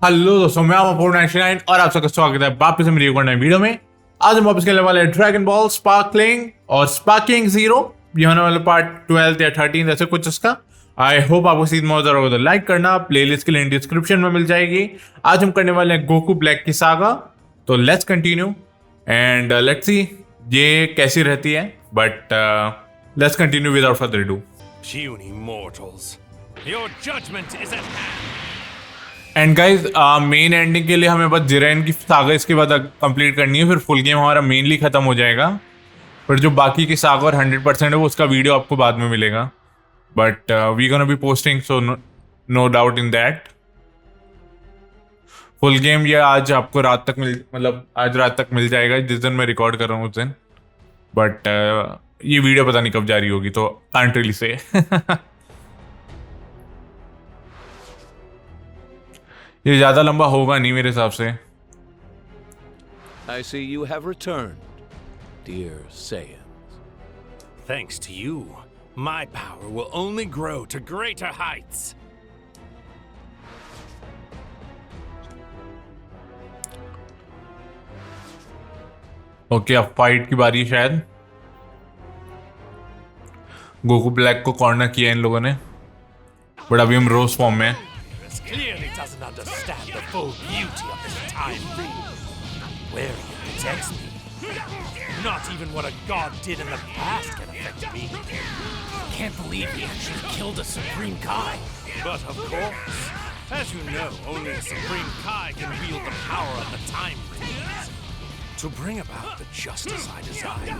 Hello दोस्तों, मैं हूं 499 और आप सबका स्वागत है वापस से मेरी एक और नई वीडियो में। आज हम वापस खेलने वाले हैं ड्रैगन बॉल स्पार्कलिंग और स्पार्किंग जीरो। ये होने वाला पार्ट 12 या 13 ऐसे कुछ इसका। आई होप आपको सीन मजा होगा तो लाइक करना। प्लेलिस्ट की लिंक डिस्क्रिप्शन में मिल जाएगी। आज हम करने वाले हैं गोकू ब्लैक की सागा। तो let's continue and let's see ये कैसी रहती है, but let's continue without further do. Puny mortals, your judgment is at hand. And guys main ending के लिए हमें बस जिरेन की सागा इसके बाद कंप्लीट करनी है, फिर फुल गेम हमारा मेनली खत्म हो जाएगा। पर जो बाकी की सागा और 100% है वो उसका वीडियो आपको बाद में मिलेगा। But we gonna be posting, so no doubt in that. Full game ये आज आपको रात तक आज रात तक मिल जाएगा, जिस दिन मैं रिकॉर्ड कर रहा हूँ उस दिन। बट ये वीडियो पता नहीं कब जारी होगी, तो कांट रियली से। ये ज्यादा लंबा होगा नहीं मेरे हिसाब से। I see you have returned, dear Saiyans. Thanks to you, my power will only grow to greater heights. Okay, अब फाइट की बारी है शायद। गोकू ब्लैक को कॉर्नर किया इन लोगों ने, बट अभी हम रोज फॉर्म में हैं। Clearly doesn't understand the full beauty of this time field. Where he protects me. Not even what a god did in the past can affect me. Can't believe he actually killed a Supreme Kai. But of course, as you know, only a Supreme Kai can wield the power of the time field. To bring about the justice I desire,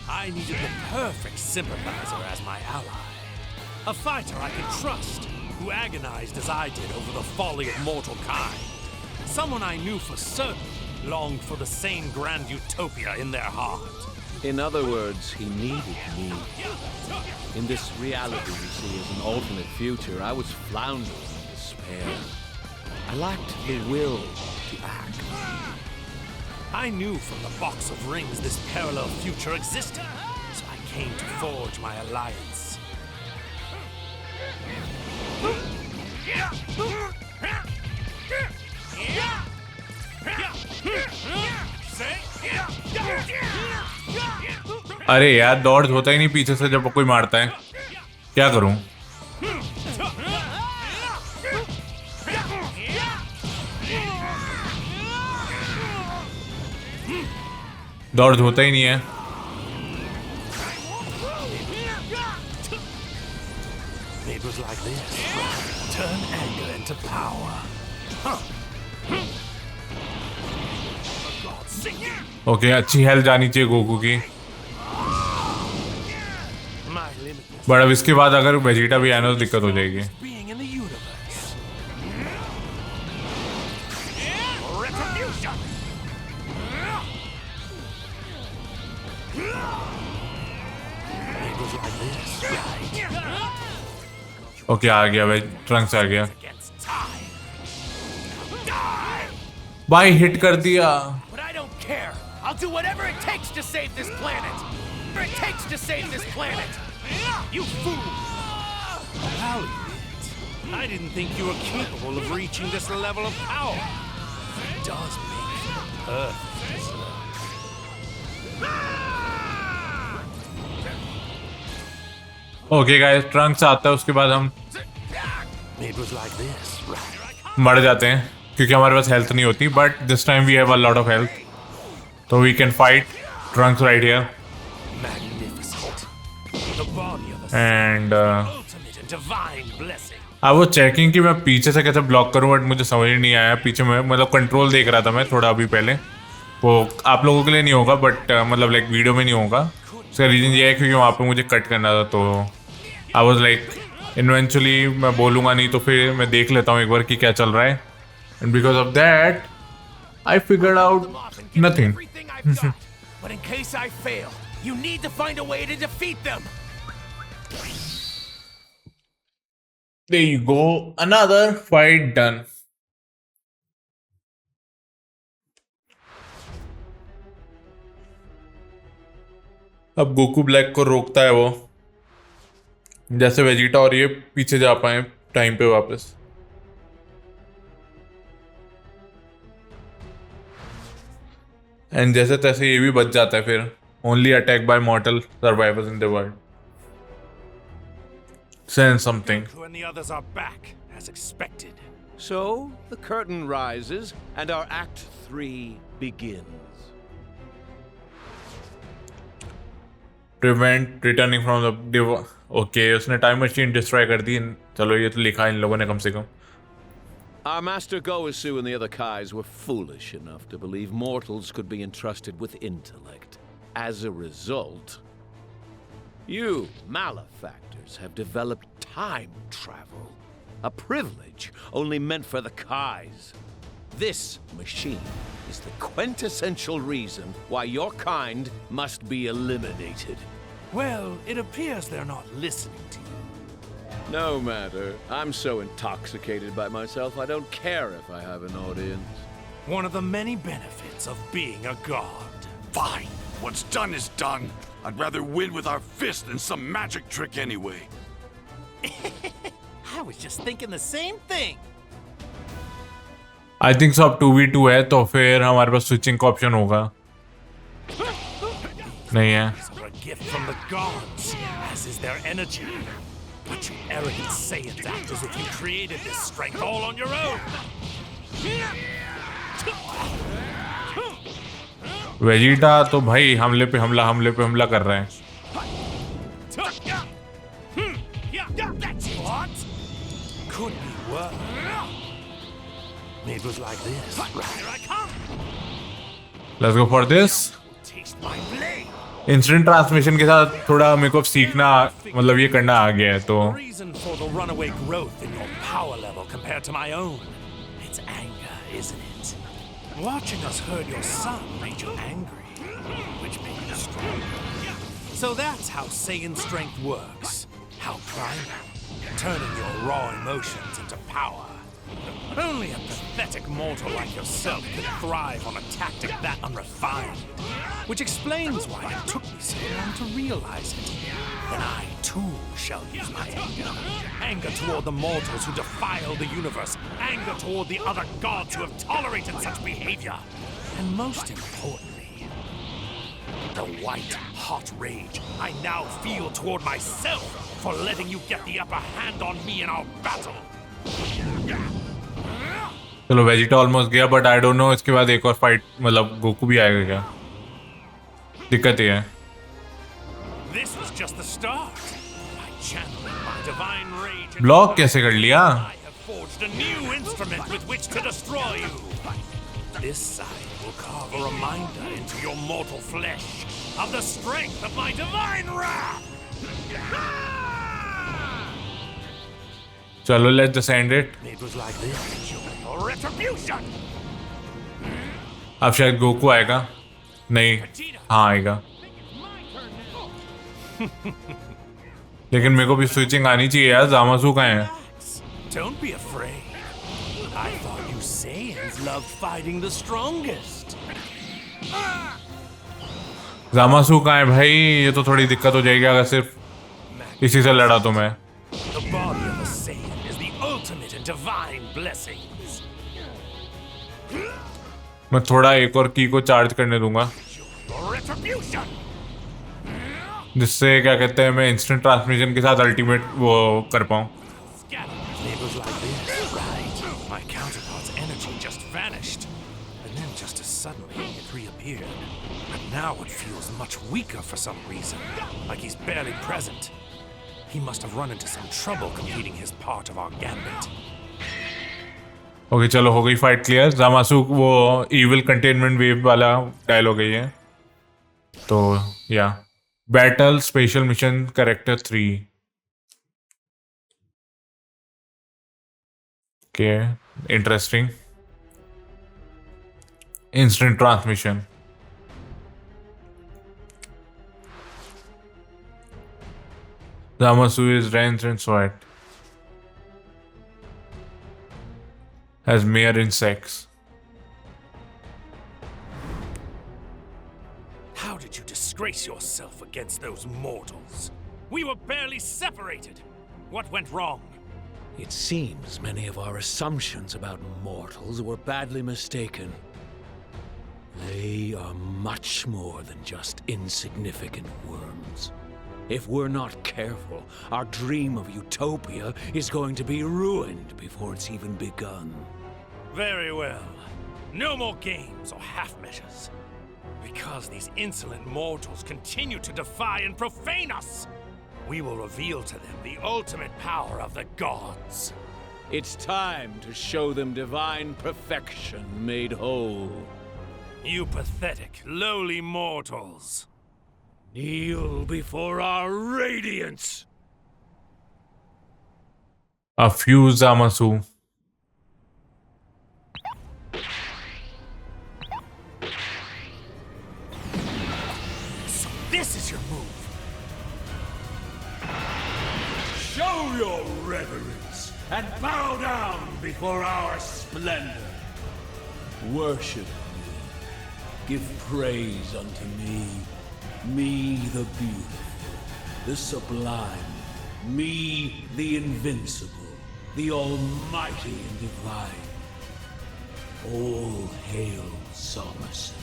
I needed the perfect sympathizer as my ally. A fighter I could trust, who agonized as I did over the folly of mortal kind. Someone I knew for certain longed for the same grand utopia in their heart. In other words, he needed me. In this reality you see as an alternate future, I was floundering in despair. I lacked the will to act. I knew from the box of rings this parallel future existed, so I came to forge my alliance. अरे यार, दौड़ होता ही नहीं पीछे से जब कोई मारता है, क्या करूं? दौड़ होता ही नहीं है। It was like this. Turn anger into power. Okay, अच्छी हेल्थ जानी चाहिए गोकू की। My limitless बट अब इसके बाद अगर वेजिटा भी आए ना तो दिक्कत हो जाएगी। being in the universe. Retribution. It was like this, right? Okay, आ गया भाई, ट्रंक्स आ गया Against time. Die! भाई, हिट कर दिया। But I don't care. I'll do whatever it takes to save this planet. Whatever it takes to save this planet. You fool! Valiant. I didn't think you were capable of reaching this level of power. It does make you perfect. Okay guys, Trunks आता है, उसके बाद हम It was like this, right? मर जाते हैं क्योंकि हमारे पास हेल्थ नहीं होती। But this time we have a lot of health, तो we can fight Trunks right here. Magnificent. The body of a and ultimate and divine blessing. अब वो चेकिंग कि मैं पीछे से कैसे ब्लॉक करूं, बट मुझे समझ नहीं आया। पीछे में कंट्रोल देख रहा था मैं थोड़ा अभी पहले, वो आप लोगों के लिए नहीं होगा, बट लाइक वीडियो में नहीं होगा। उसका रीज़न ये है क्योंकि वहाँ पे मुझे कट करना था, तो आई वॉज लाइक इवेंचुअली मैं बोलूँगा नहीं तो फिर मैं देख लेता हूँ एक बार कि क्या चल रहा है। And because of that I figured out nothing. Everything I've got. But in case I fail, you need to find a way to defeat them. There you go, another fight done. अब Goku black को रोकता है वो, जैसे Vegeta और ये पीछे जा पाए टाइम पे वापस। एंड जैसे तैसे ये भी बच जाता है फिर. Only attacked by mortal survivors in the world. Saying something. Goku and the others are back, as expected. So, the curtain rises, and our Act 3 begins. Prevent returning from the Okay, उसने time machine destroy कर दी. चलो ये तो लिखा इन लोगों ने कम से कम. Our master Goku and the other Kais were foolish enough to believe mortals could be entrusted with intellect. As a result, you malefactors have developed time travel, a privilege only meant for the Kais. This machine is the quintessential reason why your kind must be eliminated. Well, it appears they're not listening to you. No matter. I'm so intoxicated by myself, I don't care if I have an audience. One of the many benefits of being a god. Fine. What's done is done. I'd rather win with our fist than some magic trick anyway. I was just thinking the same thing. I think so. अब 2v2 है तो फिर हमारे पास switching का option होगा. नहीं है. These are a gift from the gods, as is their energy. But you arrogant Saiyans act as if you created this strength all on your own. Vegeta तो भाई हमले पे हमला कर रहे हैं. That's what? Could be worse. It was like this. Here I come. Let's go for this. Taste my blade. Instant transmission के साथ थोड़ा मेरे को सीखना मतलब ये करना आ गया है तो. The reason for the runaway growth in your power level compared to my own. It's anger, isn't it? Watching us hurt your son made you angry, which made you stronger. So that's how Saiyan strength works. How primal, turning your raw emotions into power. Only a pathetic mortal like yourself could thrive on a tactic that unrefined. Which explains why it took me so long to realize it. Then I too shall use my anger. Anger toward the mortals who defile the universe. Anger toward the other gods who have tolerated such behavior. And most importantly, the white, hot rage I now feel toward myself for letting you get the upper hand on me in our battle. चलो Vegeta almost गया but I don't know इसके बाद एक और fight मतलब Goku भी आएगा क्या. दिक्कत ये है. This was just the start. By channeling my divine rage. Block कैसे कर लिया. I have forged a new instrument with which to destroy you. This side will carve a reminder into your mortal flesh of the strength of my divine wrath. चलो let's just and it. It was like this. Your retribution. अब शायद Goku आएगा. नहीं हाँ आएगा. लेकिन मेरे को भी स्विचिंग आनी चाहिए यार. जामासू कहाँ है. Don't be afraid. I thought you Saiyans loved fighting the strongest. जामासू कहाँ है भाई. ये तो थोड़ी दिक्कत हो जाएगी अगर सिर्फ इसी से लड़ा तो मैं. The body of a Saiyan is the ultimate in divine blessings. मैं थोड़ा एक और की को चार्ज करने दूंगा Your retribution. जिससे क्या कहते हैं मैं इंस्टेंट ट्रांसमिशन के साथ अल्टीमेट वो कर पाऊँ. It was like this, right? My counterpart's energy just vanished, and then just as suddenly it reappeared. But now it feels much weaker for some reason, like he's barely present. He must have run into some trouble completing his part of our gambit. Okay चलो हो गई fight clear. जामासू वो evil containment wave वाला dialogue है ये. तो या battle special mission character 3. Okay interesting. Instant transmission. Zamasu is dense and sweat. Has mere insects. How did you disgrace yourself against those mortals? We were barely separated. What went wrong? It seems many of our assumptions about mortals were badly mistaken. They are much more than just insignificant worms. If we're not careful, our dream of utopia is going to be ruined before it's even begun. Very well. No more games or half measures. Because these insolent mortals continue to defy and profane us, we will reveal to them the ultimate power of the gods. It's time to show them divine perfection made whole. You pathetic, lowly mortals. Kneel before our radiance! A few Zamasu. So this is your move. Show your reverence and bow down before our splendor. Worship me. Give praise unto me. Me the beautiful, the sublime. Me the invincible, the almighty and divine. All hail Somerset.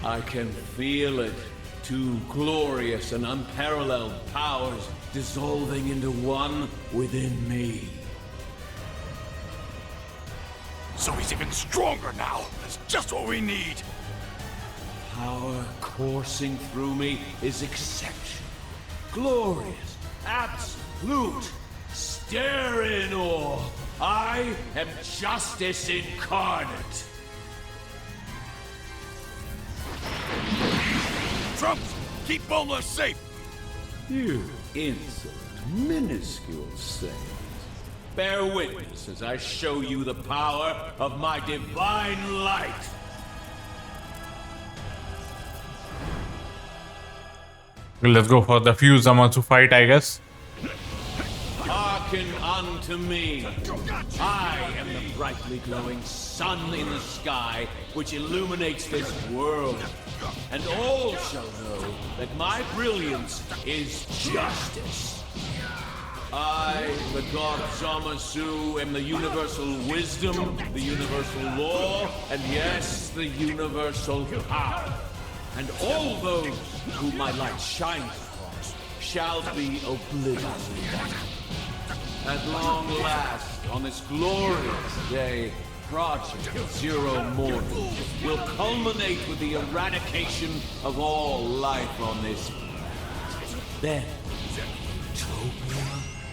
I can feel it. Two glorious and unparalleled powers dissolving into one within me. So he's even stronger now. That's just what we need. Power coursing through me is exceptional, glorious, absolute. Stare in awe. I am justice incarnate. Trumps, keep Bola safe. You insolent, minuscule saint. Bear witness as I show you the power of my divine light. Let's go for the few Zamasu fight, I guess. Hearken unto me. I am the brightly glowing sun in the sky, which illuminates this world. And all shall know that my brilliance is justice. I, the god Zamasu, am the universal wisdom, the universal law, and yes, the universal power. And all those whom my light shines upon shall be obliterated. At long last, on this glorious day, Project Zero Mortal will culminate with the eradication of all life on this planet. Then, Utopia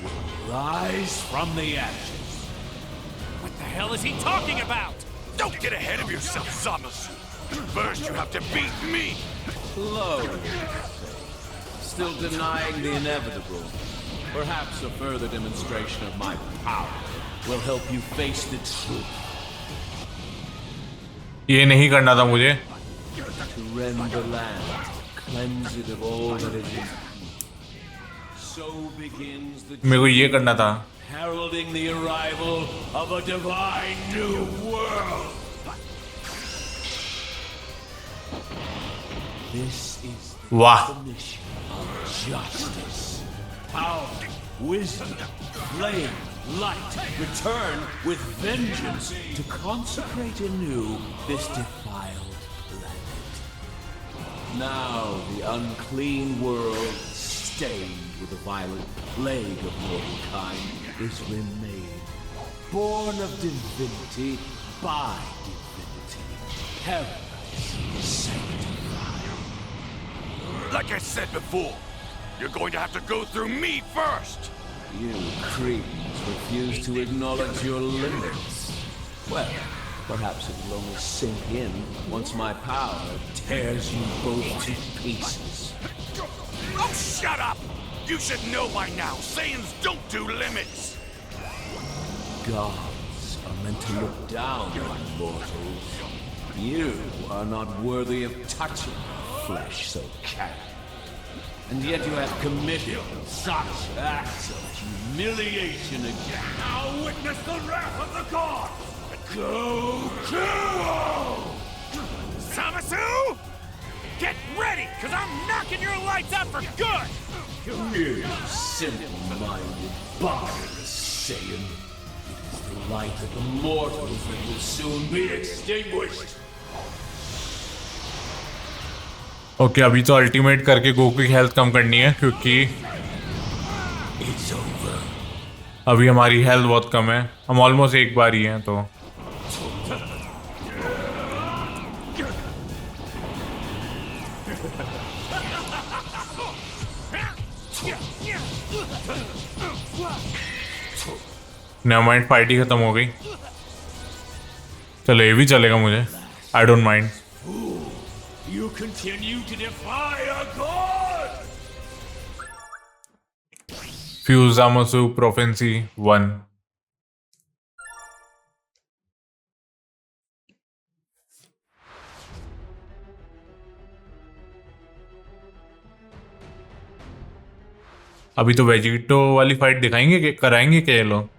will rise from the ashes. What the hell is he talking about? Don't get ahead of yourself, Zamasu. First, you have to beat me. Slow. Still denying the inevitable. Perhaps a further demonstration of my power will help you face the truth. ये नहीं करना था मुझे. To rend the land, cleanse it of all that is impure. So begins the मेरे को ये करना था. heralding the arrival of a divine new world. This is वाह. the mission of justice. Power, wisdom, flame, light, return with vengeance to consecrate anew this defiled planet. Now the unclean world, stained with the violent plague of mortal kind, is remade, born of divinity by divinity, paradise sanctified. Like I said before, you're going to have to go through me first. You creeps refuse to acknowledge your limits. Well, perhaps it will only sink in once my power tears you both to pieces. Oh, shut up! You should know by now, Saiyans don't do limits. Gods are meant to look down on mortals. You are not worthy of touching flesh so catty. And yet you have committed such acts of humiliation again. Now witness the wrath of the gods! GOKU! Zamasu! Get ready, because I'm knocking your lights out for good! You simple-minded, barbarous Saiyan. It is the light of the mortals that will soon be extinguished. Okay अभी तो ultimate करके Goku की health कम करनी है क्योंकि अभी हमारी health बहुत कम है, हम ऑलमोस्ट एक बार ही हैं तो नेवर माइंड, फाइट ही खत्म हो गई। चलो ये भी चलेगा मुझे, I don't mind. You continue to defy a god! Fused Zamasu प्रोफेंसी 1। अभी तो वेजिटो वाली फाइट दिखाएंगे कि कराएंगे क्या ये लोग?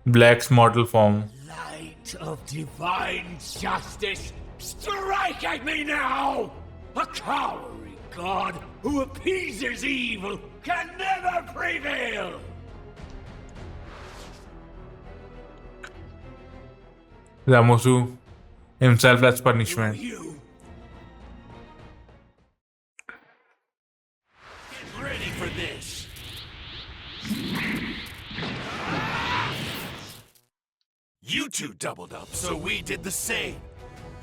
Blacks model form. Light of divine justice, strike at me now! A cowardly god who appeases evil can never prevail! Zamosu himself as punishment. You. Get ready for this! You two doubled up, so we did the same.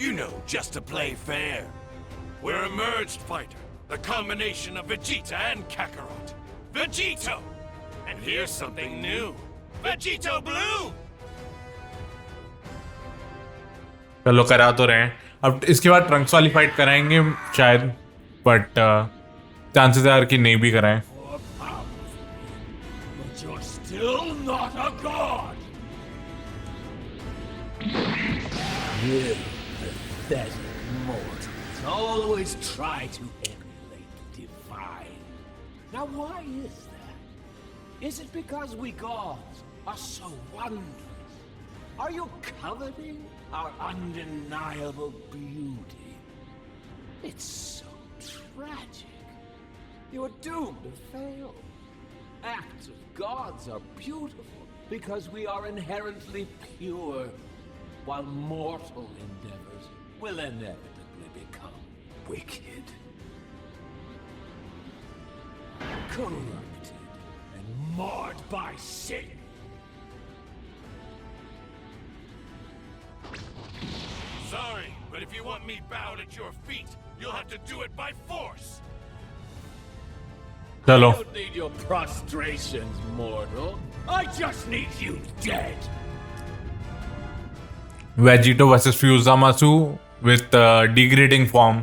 You know, just to play fair. We're a merged fighter, the combination of Vegeta and Kakarot. Vegito! And here's something new. Vegito Blue! चलो करा तो रहे हैं, अब इसके बाद Trunks वाली fight कराएंगे शायद, बट चांसेस आर कि नहीं भी कराएं। More powerful, but you're still not a god! You pathetic mortals always try to emulate the divine. Now why is that? Is it because we gods are so wondrous? Are you coveting our undeniable beauty? It's so tragic. You are doomed to fail. Acts of gods are beautiful because we are inherently pure, while mortal endeavors will inevitably become wicked, corrupted, and marred by sin. Sorry, but if you want me bowed at your feet, you'll have to do it by force. चलो I don't need your prostrations, mortal. I just need you dead. Vegito versus fused Zamasu with degrading form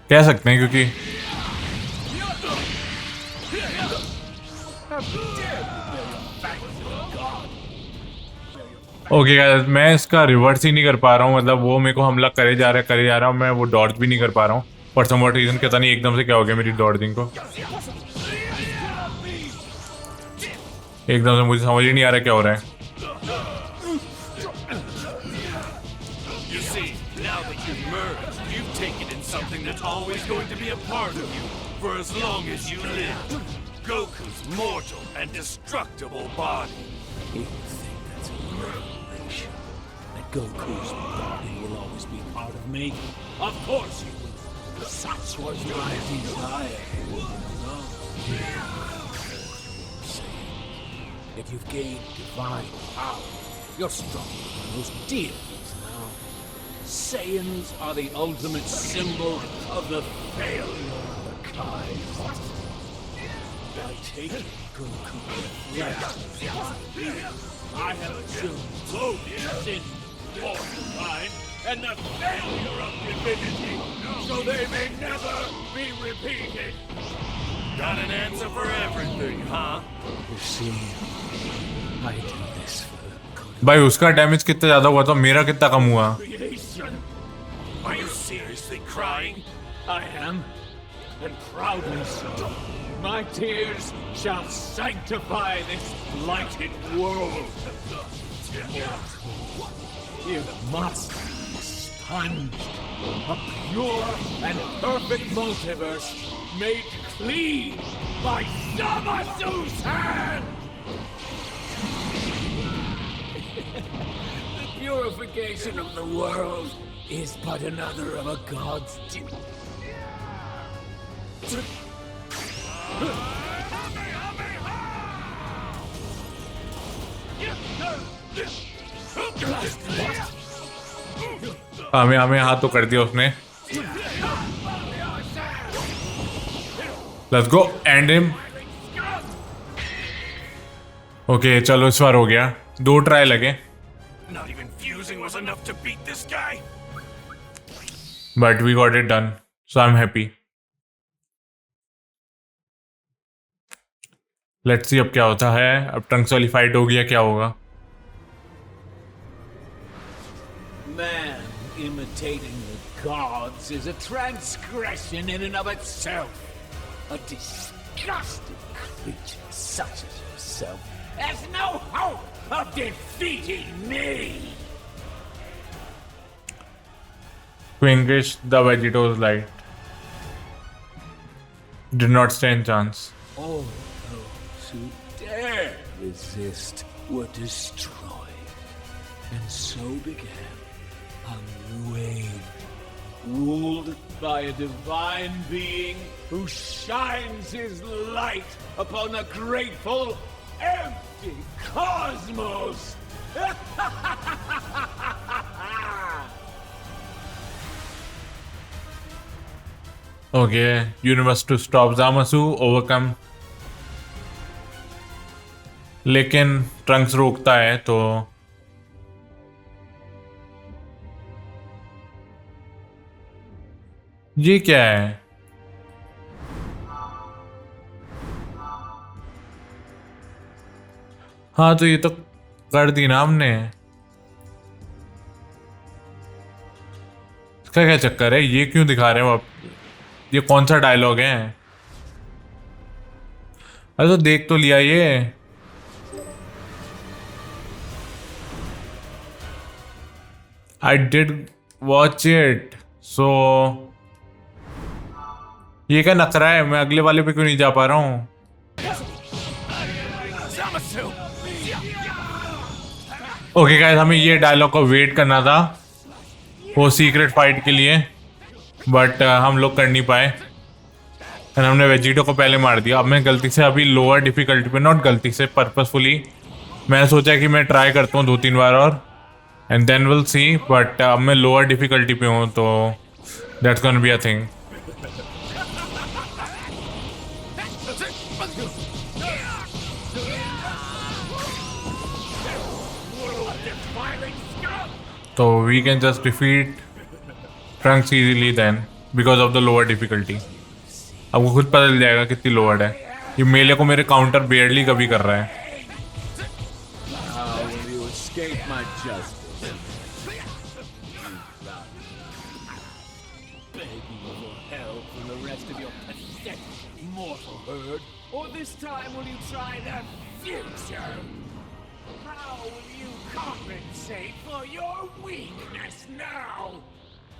कह सकते हैं क्योंकि okay guys, मैं इसका reverse ही नहीं कर पा रहा हूँ, मतलब वो मेरे को हमला करे जा रहा है, मैं वो डॉज भी नहीं कर पा रहा हूँ फॉर सम व्हाट रीजन। पता नहीं एकदम से क्या हो गया मेरी डॉजिंग को, एकदम से मुझे समझ ही नहीं आ रहा क्या हो रहा है। You see, now that you've merged, you've taken in something that's always going to be a part of you for as long as you live. Goku's mortal and destructible body. You think that's a revelation? That Goku's body will always be part of me? Of course you will. Such was my desire. If you've gained divine power, you're stronger than most deities now. Saiyans are the ultimate symbol of the failure of the kind. By taking Goku's flesh, I have assumed both sin, mortal and the failure of divinity, so they may never be repeated. Got an answer for everything, huh? You see, I do this for good. भाई उसका damage कितना ज्यादा हुआ था, मेरा कितना कम हुआ? Creation. Are you seriously crying? I am, and proudly so. My tears shall sanctify this blighted world. You must be expunged. A pure and perfect multiverse made clean by Zamasu's hand! The purification unification of the world is but another of a god's हमें हमें हाथ तो कर दिया उसने. Let's go end him. Okay चलो इस बार हो गया. 2 ट्राई लगे. Not even fusing was enough to beat this guy. But we got it done. So I'm happy. Let's see अब क्या होता है. अब ट्रंक्स वाली फाइट होगी या क्या होगा. Man imitating the gods is a transgression in and of itself. A disgusting creature such as yourself has no hope of defeating me. Twinkish the Vegeto's light. Did not stand chance. All those who dare resist were destroyed, and so began a new age, ruled by a divine being who shines his light upon a grateful, empty cosmos. Okay, universe to stop Zamasu, overcome. लेकिन Trunks रोकता है तो ये क्या है. हाँ तो ये तो कर दी ना हमने. इसका क्या चक्कर है. ये क्यों दिखा रहे हैं आप. ये कौन सा डायलॉग है. अरे तो देख तो लिया ये. I did watch it. So ये क्या नखरा है. मैं अगले वाले पे क्यों नहीं जा पा रहा हूँ. ओके गाइस हमें ये डायलॉग को वेट करना था वो सीक्रेट फाइट के लिए. बट हम लोग कर नहीं पाए. एंड हमने वेजिटो को पहले मार दिया. अब मैं गलती से अभी लोअर डिफिकल्टी पे, नॉट गलती से, पर्पसफुली मैंने सोचा कि मैं ट्राई करता हूँ 2-3 बार और and then will see. But अब मैं लोअर डिफिकल्टी पे हूँ तो that's gonna be a thing. तो we can just defeat Trunks easily then because of the lower difficulty. आपको खुद पता चल जाएगा कितनी लोअर है. ये मेले को मेरे काउंटर बेयरली कभी कर रहा है. How will you escape my justice? Begging for help from the rest of your pathetic mortal herd, or this time will you try the future? How will you compensate for your weakness now?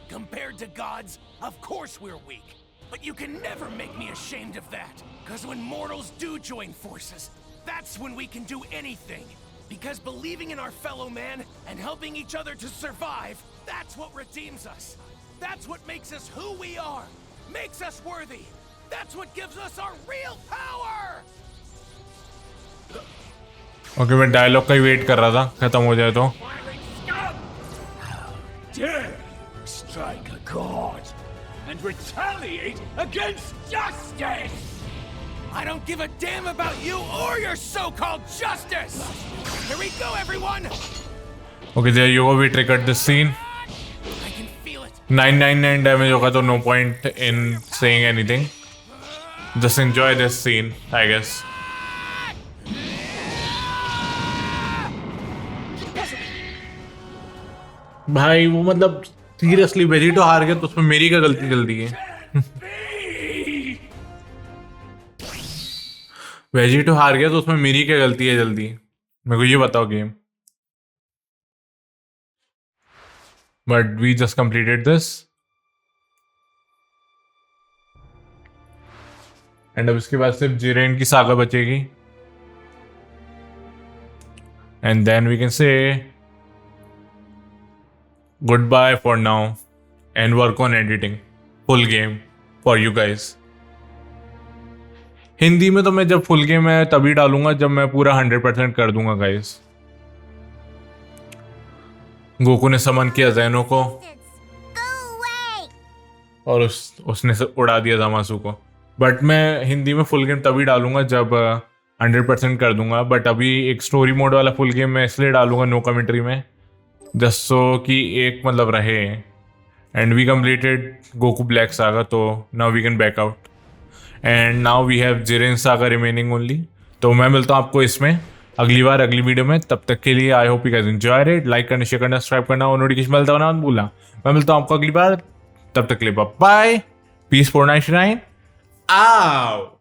Compared to gods, of course we're weak. But you can never make me ashamed of that. Because when mortals do join forces, that's when we can do anything. Because believing in our fellow man and helping each other to survive, that's what redeems us. That's what makes us who we are. Makes us worthy. That's what gives us our real power! Okay मैं dialogue का ही wait कर रहा था खत्म हो जाए तो. Dare you strike a god and retaliate against justice? I don't give a damn about you or your so-called justice! Here we go, everyone! Okay there you go. We triggered this scene. I can feel it. 999 damage होगा तो no point in saying anything. Just enjoy this scene I guess. भाई वो मतलब seriously Vegito हार गया तो उसमें मेरी क्या गलती जल्दी है. वेजिटो हार गया तो उसमें मेरी क्या गलती है जल्दी. मेरे को ये बताओ game. But we just completed this and अब इसके बाद सिर्फ जिरेन की सागा बचेगी and then we can say good bye for now and work on editing full game for you guys. Hindi में तो मैं जब फुल गेम है तभी डालूंगा जब मैं पूरा 100% कर दूंगा गाइज। गोकू ने समन किया जैनो को और उसने उड़ा दिया जामासु को। बट मैं हिंदी में फुल गेम तभी डालूंगा जब 100% कर दूंगा। बट अभी एक स्टोरी मोड वाला फुल गेम मैं इसलिए डालूंगा नो कमेंट्री में, जस्ट सो कि एक मतलब रहे। And we completed Goku Black saga, तो now we can back out and now we have Jiren saga remaining only. तो मैं मिलता हूँ आपको इसमें अगली बार अगली वीडियो में। तब तक के लिए I hope you guys enjoy it. Like करना, शेयर करना, सब्सक्राइब करना और नोटिफिकेशन बेल दबाना मत भूलना। मैं मिलता हूँ आपको अगली बार, तब तक के लिए बाय। पीस 499 आओ।